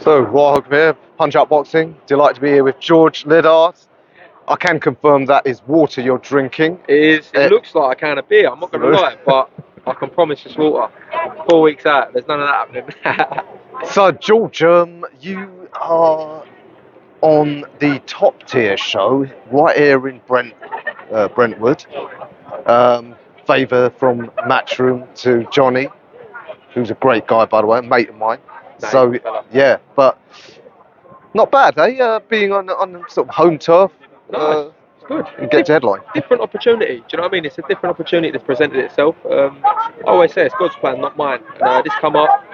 So, Royal here, Punch Out Boxing. Delighted to be here with George Liddard. I can confirm that is water you're drinking. It looks like a can of beer, I'm not going to lie, but I can promise it's water. 4 weeks out, there's none of that happening. So, George, you are on the Top Tier show right here in Brentwood. Favour from Matchroom to Johnny, who's a great guy, by the way, a mate of mine. So, yeah, but not bad, eh? Being on sort of home turf. Nice, it's good. And get to headline. Different opportunity, do you know what I mean? It's a different opportunity that's presented itself. I always say it's God's plan, not mine. This come up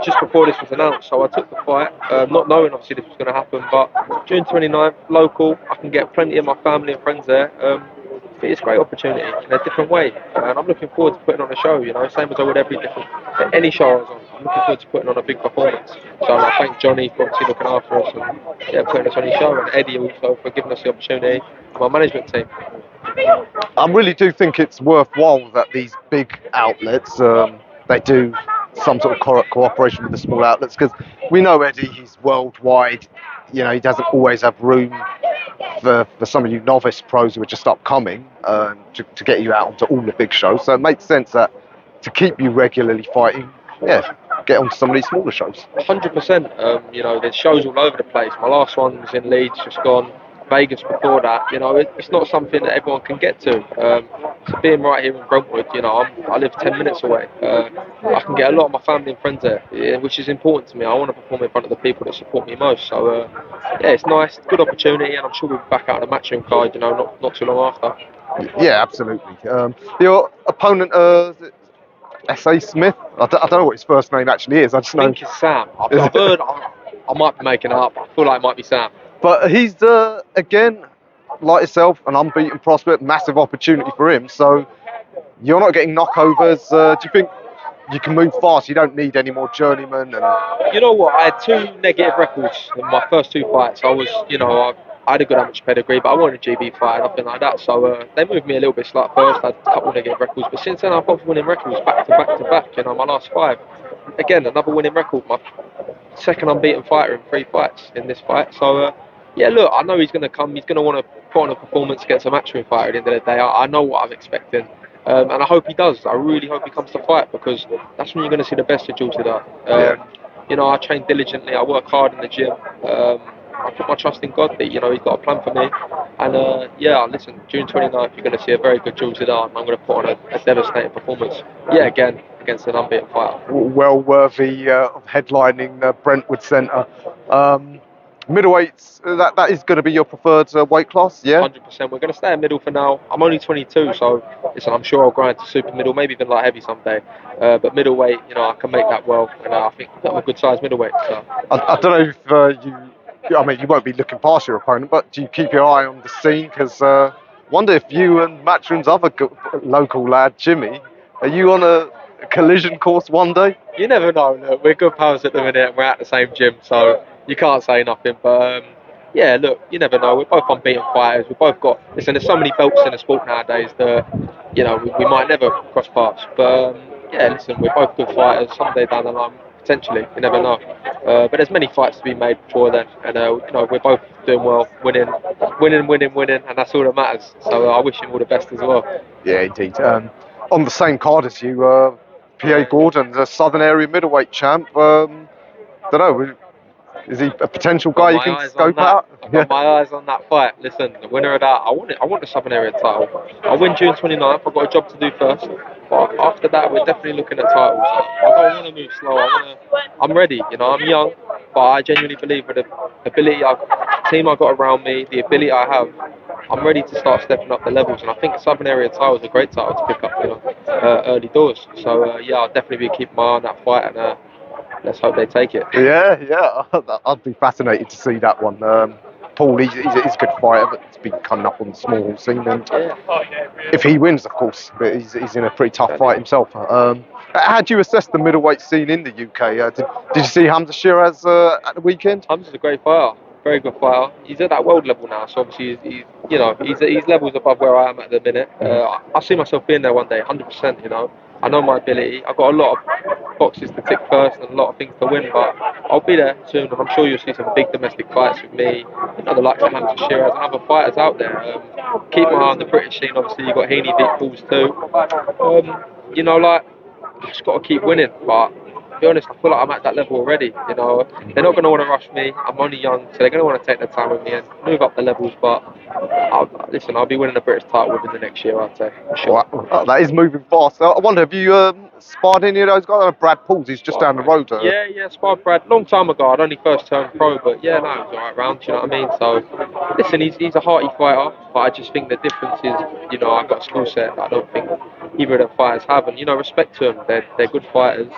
just before this was announced, so I took the fight, not knowing obviously this was going to happen, but June 29th, local, I can get plenty of my family and friends there. It's a great opportunity in a different way, and I'm looking forward to putting on a show, you know, same as I would any show I was on. I'm looking forward to putting on a big performance. So I thank Johnny for obviously looking after us and putting us on his show, and Eddie also for giving us the opportunity, and my management team. I really do think it's worthwhile that these big outlets, they do some sort of cooperation with the small outlets, because we know Eddie, he's worldwide. You know, he doesn't always have room for some of you novice pros who are just upcoming to get you out onto all the big shows. So it makes sense that to keep you regularly fighting, get onto some of these smaller shows. 100%. You know, there's shows all over the place. My last one was in Leeds, just gone. Vegas before that. You know, it's not something that everyone can get to. So being right here in Brentwood, you know, I live 10 minutes away. I can get a lot of my family and friends there, which is important to me. I want to perform in front of the people that support me most. So it's nice, good opportunity, and I'm sure we'll be back out on the matchroom card, you know, not too long after. Yeah, absolutely. Your opponent, S.A. Smith. I don't know what his first name actually is. I just know. I think it's Sam. I've heard. I might be making it up. I feel like it might be Sam. But he's again, like yourself, an unbeaten prospect. Massive opportunity for him. So you're not getting knockovers. Do you think you can move fast? You don't need any more journeymen. And you know what? I had 2 negative records in my first 2 fights. I was, you know, I had a good amateur pedigree, but I wanted a GB fight, nothing like that. So they moved me a little bit slight first. I had a couple of negative records, but since then I've got winning records back to back to back. You know, my last 5. Again, another winning record. My second unbeaten fighter in 3 fights in this fight. So yeah, look, I know he's going to come. He's going to want to put on a performance against a matchroom fighter at the end of the day. I know what I'm expecting. And I hope he does. I really hope he comes to fight, because that's when you're going to see the best of georgeliddard. You know, I train diligently. I work hard in the gym. I put my trust in God that, you know, he's got a plan for me. And listen, June 29th, you're going to see a very good Georgeliddard, and I'm going to put on a devastating performance. Yeah, again, against an unbeaten fighter. Well worthy of headlining BRENTWOOD middleweights. That is going to be your preferred weight class. Yeah, 100%. We're going to stay in middle for now. I'm only 22, so listen, I'm sure I'll grind to super middle, maybe even light heavy someday. But middleweight, you know, I can make that well, and I think I'm a good size middleweight. So. I don't know if I mean, you won't be looking past your opponent, but do you keep your eye on the scene? Because wonder if you and Matchroom's other local lad, Jimmy, are you on a collision course one day? You never know. Look, we're good pals at the minute. We're at the same gym, so you can't say nothing. But yeah, look, you never know. We're both unbeaten fighters. We've both got. Listen, there's so many belts in the sport nowadays that, you know, we might never cross paths. But yeah, listen, we're both good fighters. Someday down the line, potentially, you never know. But there's many fights to be made before then, and you know, we're both doing well, winning, and that's all that matters. So I wish him all the best as well. Yeah, indeed. On the same card as you, P.A. Gordon, the Southern Area middleweight champ. Don't know. Is he a potential guy you can scope out? I've got my eyes on that fight. Listen, the winner of that, I want the Southern Area title. I win June 29th. I've got a job to do first. But after that, we're definitely looking at titles. I don't want to move slow. I'm ready. You know, I'm young, but I genuinely believe with the ability, team I got around me, the ability I have, I'm ready to start stepping up the levels. And I think Southern Area title is a great title to pick up, you know, early doors. So I'll definitely be keeping my eye on that fight, and let's hope they take it. Yeah. I'd be fascinated to see that one. Paul, he's a good fighter, but he's been coming up on the small scene. And if he wins, of course, but he's in a pretty tough fight himself. How do you assess the middleweight scene in the UK? Did you see Hamza Shiraz at the weekend? Hamza's a great fighter. very good fighter. He's at that world level now, so obviously he's levels above where I am at the minute. I see myself being there one day, 100%. I know my ability. I've got a lot of boxes to tick first and a lot of things to win, but I'll be there soon, and I'm sure you'll see some big domestic fights with me, the likes of Hamza Shiraz and other fighters out there. Keep my eye on the British scene. Obviously, you've got Heaney, Vic Pauls too. Like I just got to keep winning, but. To be honest, I feel like I'm at that level already. They're not going to want to rush me. I'm only young, so they're going to want to take their time with me and move up the levels. But I'll be winning a British title within the next year, I'd say. For sure. Wow. Oh, that is moving fast. I wonder, have you sparred any of those guys? Brad Pauls, he's just down the road. Yeah, sparred Brad long time ago. I'd only first turned pro, but yeah, no, it was alright round. You know what I mean? So, listen, he's a hearty fighter, but I just think the difference is, I've got a skill set that I don't think either of the fighters have, and respect to them. They're good fighters.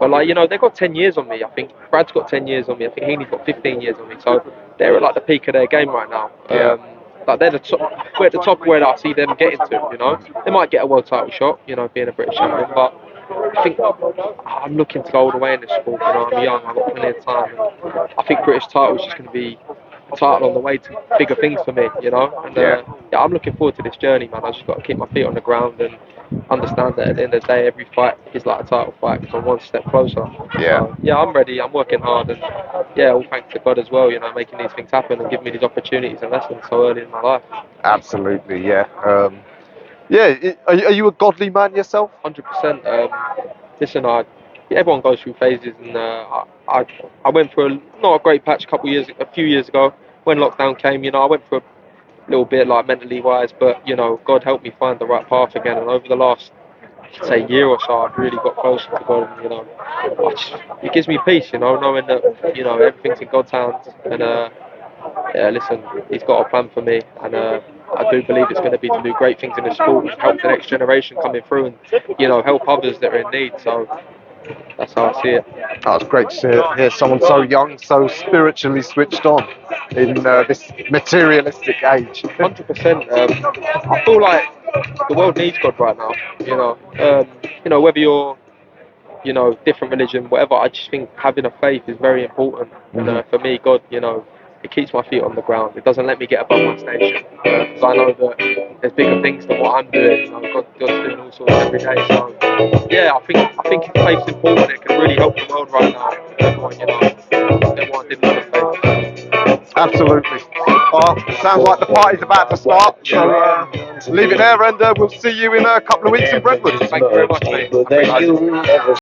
But they've got 10 years on me. I think Brad's got 10 years on me. I think Heaney's got 15 years on me. So they're at the peak of their game right now. Yeah. They're the top. We're at the top where I see them getting to. They might get a world title shot. Being a British champion. But I think I'm looking to go all the way in this sport. I'm young. I've got plenty of time. And I think British title is just going to be a title on the way to bigger things for me. And I'm looking forward to this journey, man. I just got to keep my feet on the ground and understand that at the end of the day, every fight is like a title fight because I'm one step closer. Yeah. So, I'm ready. I'm working hard, and all thanks to God as well. Making these things happen and giving me these opportunities and lessons so early in my life. Absolutely, yeah. Are you a godly man yourself? 100%. Listen, everyone goes through phases, and I went through not a great patch a few years ago when lockdown came. I went through a little bit like mentally wise, but God helped me find the right path again. And over the last, say, year or so, I've really got closer to God. And, it gives me peace, knowing that everything's in God's hands. And listen, He's got a plan for me, and I do believe it's going to be to do great things in the sport and help the next generation coming through, and help others that are in need. So that's how I see it. Oh, it's great to hear someone so young, so spiritually switched on in this materialistic age. 100%. I feel like the world needs God right now. Whether you're, different religion, whatever. I just think having a faith is very important. And for me, God, it keeps my feet on the ground. It doesn't let me get above my station. Because I know that there's bigger things than what I'm doing. God's doing all sorts every day. So I think faith's important. It can really help the world right now. Everyone did want to faith. Absolutely. Well, sounds like the party's about to start. So leave it there, and we'll see you in a couple of weeks in Brentwood. Thank you very much, mate.